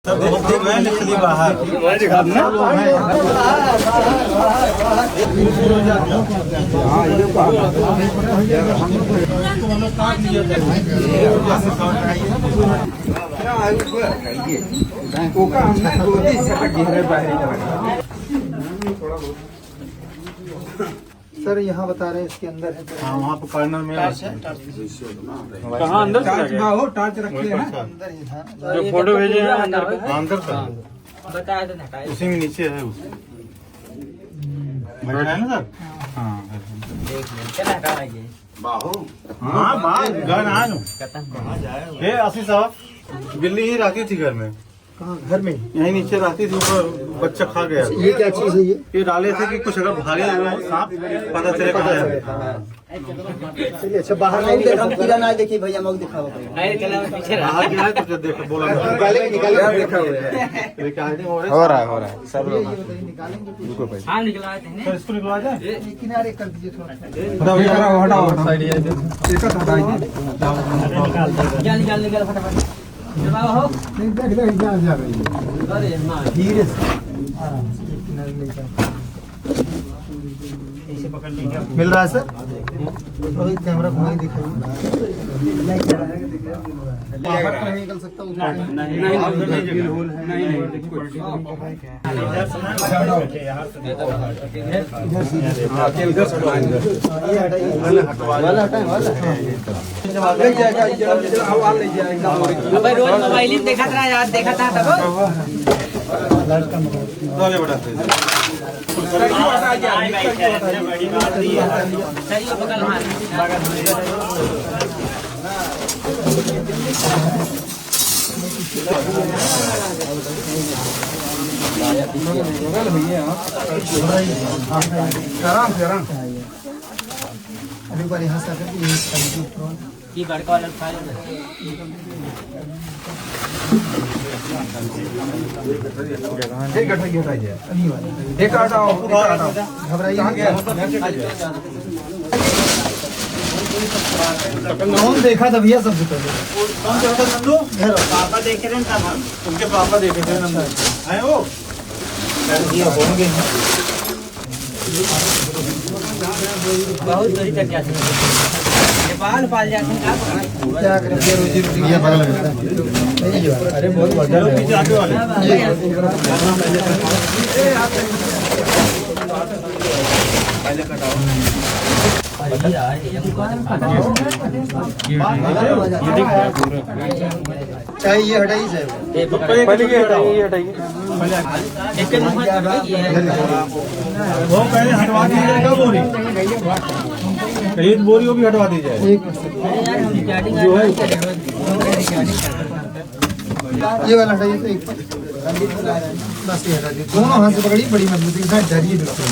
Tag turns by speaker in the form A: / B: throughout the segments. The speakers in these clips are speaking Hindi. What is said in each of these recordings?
A: निकली बाहर
B: सर यहाँ बता रहे हैं इसके अंदर है।
A: हाँ वहाँ पे कॉर्नर में
C: कहाँ अंदर
B: टार्च रखे हैं अंदर ही था
C: जो फोटो भेजे हैं अंदर
A: अंदर
D: बताया था ना
A: उसी में नीचे है उसके बैठा है ना सर। हाँ हाँ बाहर घर आ ये आशीष साहब बिल्ली ही रहती थी घर में।
B: कहाँ घर में?
A: यही नीचे रहती थी, ऊपर बच्चा खा गया।
B: ये क्या चीज है
A: ये डाले थे कि कुछ अगर भागे हुए सांप पता चले कहाँ है।
B: चलिए अच्छा बाहर नहीं देखा कीड़ा ना देखिए भैया मग दिखाओ
A: बाहर गया है तो जब देखो बोला
B: निकालेंगे देखा हुआ है
A: रिकॉर्डिंग हो
E: रहा है सब लोग
D: हाँ निकला थे
A: सर इसको निकलवा जाए
B: किनारे कर दीजिए थोड़ा
D: निकाल फटाफट दबाओ हो अरे मां
B: धीरे से आराम से किनारे ले जाओ।
D: ऐसे पकड़ लीजिए
B: मिल रहा है सर? अभी कैमरा घुमाई दिखाइए। बाहर तो नहीं निकल सकता उसमें
D: रोज मोबाइल ही देखा था यार, देखा था तब बगल
B: आराम से आराम अभी बार यहाँ से आकर
D: ये बड़का वाला फाइल
B: कौन देखा था भैया सबसे पहले?
A: कौन सा होता नंदू? पापा देखे थे ना, उनके पापा देखे थे नंदू है वो होंगे
D: बहुत दूरी तक जाते हैं, नेपाल पाल जाते हैं।
B: क्या करें रोजी रोटी ये बगल में अरे बहुत बढ़िया
A: आगे वाले पहले कटाओ
B: चाहे ये हटाइए चाहे
A: पहले ये हटाइए वो पहले हटवा दीजिएगा बोरी, एक बोरी वो भी हटवा दी जाए।
B: ये वाला हटाइए तो एक बस ये हटा दीजिए। दोनों हाथ से पकड़िए, बड़ी मजबूती के साथ डरिए बिल्कुल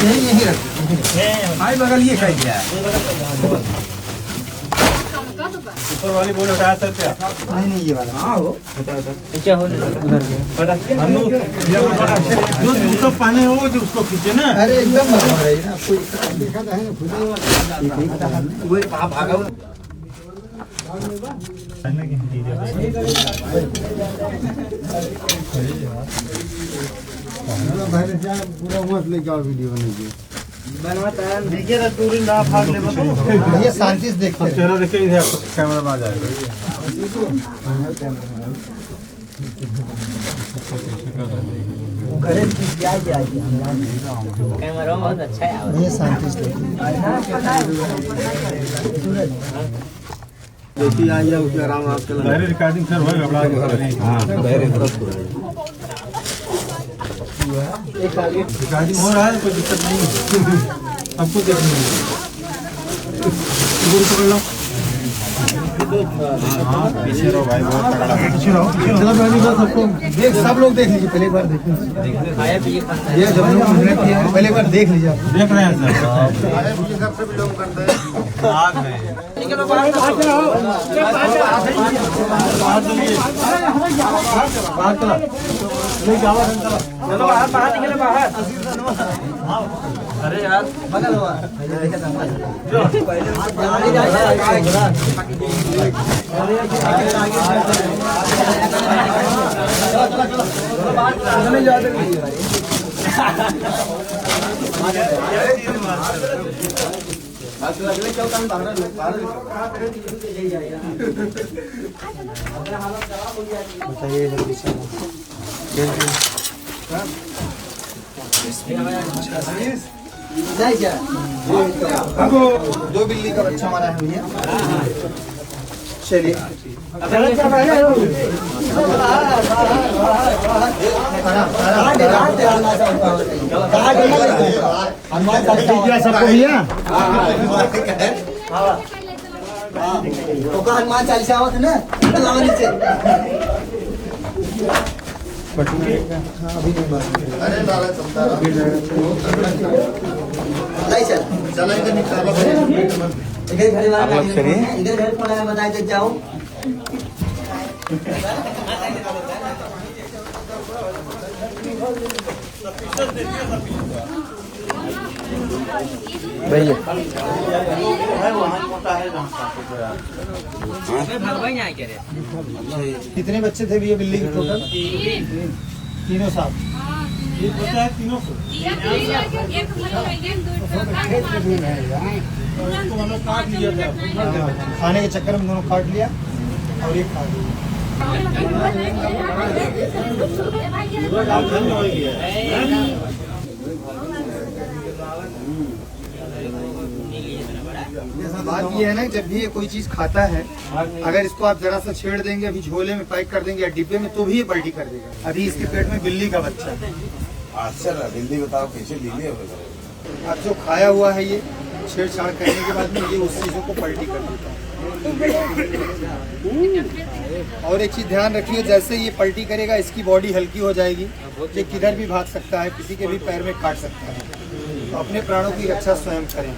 B: यही रखिए। हाय बगल ये खाई दिया
A: ऊपर वाली बोल हटाया सर क्या?
B: नहीं ये वाला हाँ हो
D: क्या हो
A: दूध तो पानी हो जो उसको खींचे ना।
B: अरे एकदम बराबर है ना, आपको देखा था है वो भागा पूरा मत लेके आओ वीडियो बनेगी
A: देखिए ना दूरी ना भाग ले
B: ये शांति से देखते हैं।
A: चेहरा देखिए इधर आपको कैमरा में आ जाएगा।
D: कैमरा बहुत अच्छा है।
B: ये शांति से
A: देखिए आइए उसमें आराम आपके लिए रिकॉर्डिंग सर होगा घबरा रिकॉर्डिंग हो रहा है, कोई दिक्कत नहीं है। सबको देखना है, पकड़ लो पीछे रहो भाई, बहुत तगड़ा पीछे रहो। चलो पहली बार सबको देख, सब लोग देख लीजिए, पहली बार देखिए ये जब लोग मेहनत किए पहली बार देख लीजिए। आप देख रहे हैं सर, सबसे बिलोंग करते हैं आग है। बाहर चला, चलो बाहर निकले बाहर।
C: अरे यार
D: बगल हुआ
B: बताइए
D: नहीं क्या
B: हमको 2 बिल्ली का बच्चा हमारा है भैया। चलिए सबको भैया
D: हनुमान चालीसा आवत ना नीचे
B: अभी नहीं बात
D: नहीं चल
B: चला इधर निकाला
D: इधर घर वाला इधर घर पर आया बताए तो जाओ
B: भैया कितने बच्चे थे भैया बिल्ली के टोटल? तीनों साथ खाने के चक्कर में दोनों काट लिया और एक खा लिया। बात ये है ना, जब भी ये कोई चीज खाता है, अगर इसको आप जरा सा छेड़ देंगे, अभी झोले में पैक कर देंगे या डिब्बे में, तो भी ये पलटी कर देगा। अभी इसके पेट में बिल्ली का बच्चा है।
E: अच्छा बिल्ली बताओ कैसे बिल्ली है?
B: अब जो खाया हुआ है ये छेड़छाड़ करने के बाद में ये उस चीजों को पलटी कर देता है। और एक चीज ध्यान रखिए, जैसे ये पलटी करेगा इसकी बॉडी हल्की हो जाएगी, ये किधर भी भाग सकता है, किसी के भी पैर में काट सकता है। तो अपने प्राणों की रक्षा स्वयं करें।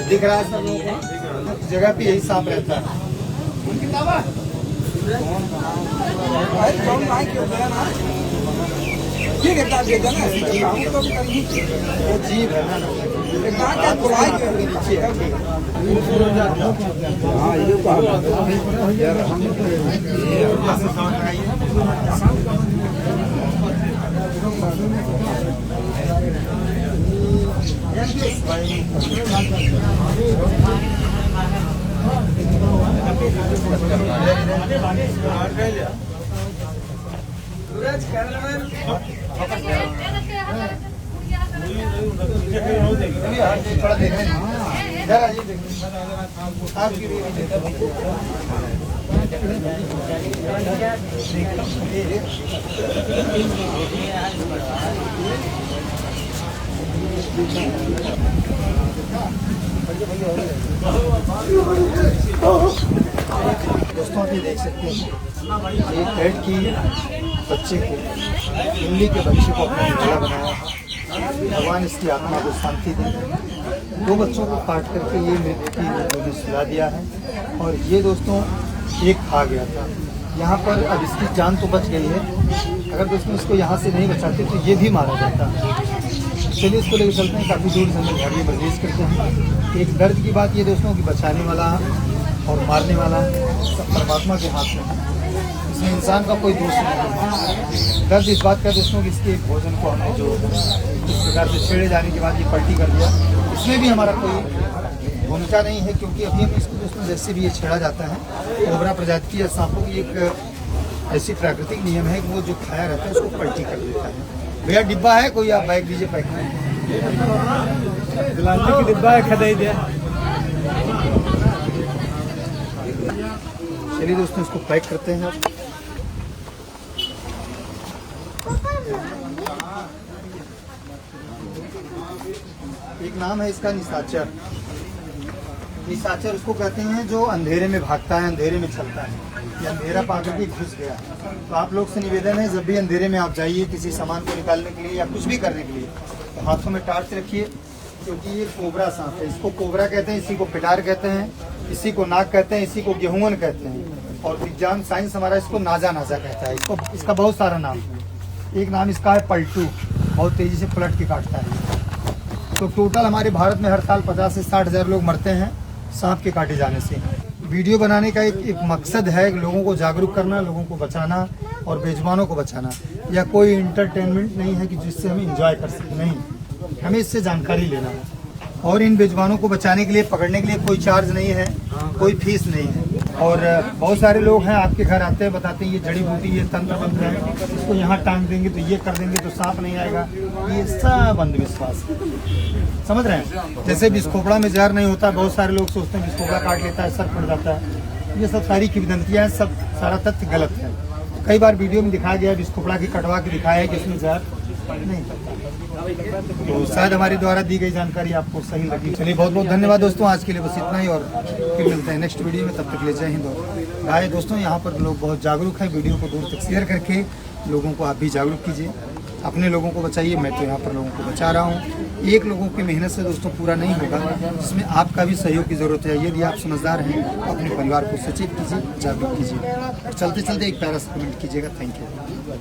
B: दिख रहा है सब लोगों को, जगह पे यही सांप रहता है। वो जीव है ना, थोड़ा देखने इधर आइए, आपकी भी दोस्तों आप ये देख सकते हैं, एक पेड़ की बच्चे को, बिल्ली के बच्चे को अपना निवाला बनाया। भगवान इसकी आत्मा को शांति दे। 2 बच्चों को काट करके ये मृत्यु की सुला दिया है। और ये दोस्तों एक खा गया था यहाँ पर। अब इसकी जान तो बच गई है, अगर दोस्तों इसको यहाँ से नहीं बचाते तो ये भी मारा जाता। चलिए इसको लेकर चलते हैं, काफ़ी दूर से हम घर में बर्देश करते हैं। एक दर्द की बात ये दोस्तों कि बचाने वाला और मारने वाला सब परमात्मा के हाथ में है, इसमें इंसान का कोई दोष नहीं है। दर्द इस बात का दोस्तों कि इसके भोजन को हमने जो इस प्रकार से छेड़े जाने के बाद ये पलटी कर दिया, इसमें भी हमारा कोई भूमिका नहीं है, क्योंकि अभी हम इसको दोस्तों जैसे भी ये छेड़ा जाता है, कोबरा प्रजाति या सांपों की एक ऐसी प्राकृतिक नियम है कि वो जो खाया रहता है उसको पलटी कर देता है। भैया डिब्बा है कोई, आप बैग दीजिए पैक में। की डिब्बा है, खदाई दिया। चलिए दोस्तों इसको पैक करते हैं। एक नाम है इसका निशाचर। निशाचर उसको कहते हैं जो अंधेरे में भागता है, अंधेरे में चलता है, या अंधेरा पाकर के घुस गया। तो आप लोग से निवेदन है, जब भी अंधेरे में आप जाइए किसी सामान को निकालने के लिए या कुछ भी करने के लिए, तो हाथों में टार्च रखिए, क्योंकि ये कोबरा सांप है। इसको कोबरा कहते हैं, इसी को पिटार कहते हैं, इसी को नाग कहते हैं, इसी को गेहूं कहते हैं। और विज्ञान साइंस हमारा इसको नाजा नाजा कहता है। इसका बहुत सारा नाम है। एक नाम इसका है पलटू, बहुत तेजी से पलट के काटता है। तो टोटल हमारे भारत में हर साल 50 से 60 हज़ार लोग मरते हैं सांप के काटे जाने से। वीडियो बनाने का एक मकसद है लोगों को जागरूक करना, लोगों को बचाना और बेजुबानों को बचाना। या कोई इंटरटेनमेंट नहीं है कि जिससे हम इंजॉय कर सकें, नहीं, हमें इससे जानकारी लेना है। और इन बेजुबानों को बचाने के लिए, पकड़ने के लिए कोई चार्ज नहीं है, कोई फीस नहीं है। और बहुत सारे लोग हैं आपके घर आते हैं, बताते हैं ये जड़ी बूटी, ये तंत्र मंत्र है, इसको यहाँ टांग देंगे तो ये कर देंगे तो सांप नहीं आएगा। ये सब अंधविश्वास है, समझ रहे हैं। जैसे बिस्कोपड़ा में जहर नहीं होता, बहुत सारे लोग सोचते हैं बिस्कोपड़ा काट लेता है सर पड़ जाता है। ये सब सारी किंवदंतियाँ हैं, सब सारा तथ्य गलत है। कई बार वीडियो में दिखाया गया, बिस्कोपड़ा की कटवा के दिखाया है कि इसमें जहर नहीं करता। तो शायद हमारे द्वारा दी गई जानकारी आपको सही लगी। चलिए बहुत बहुत धन्यवाद दोस्तों, आज के लिए बस इतना ही और फिर मिलते हैं नेक्स्ट वीडियो में। तब तक ले जय हिंद और भाई। दोस्तों यहाँ पर लोग बहुत जागरूक हैं, वीडियो को दूर तक शेयर करके लोगों को आप भी जागरूक कीजिए, अपने लोगों को बचाइए। मैं तो यहाँ पर लोगों को बचा रहा हूँ। एक लोगों की मेहनत से दोस्तों पूरा नहीं होगा, इसमें आपका भी सहयोग की जरूरत है। यदि आप समझदार हैं तो अपने परिवार को सचेत कीजिए, जागरूक कीजिए। चलते चलते एक प्यारा सा कमेंट कीजिएगा। Thank you.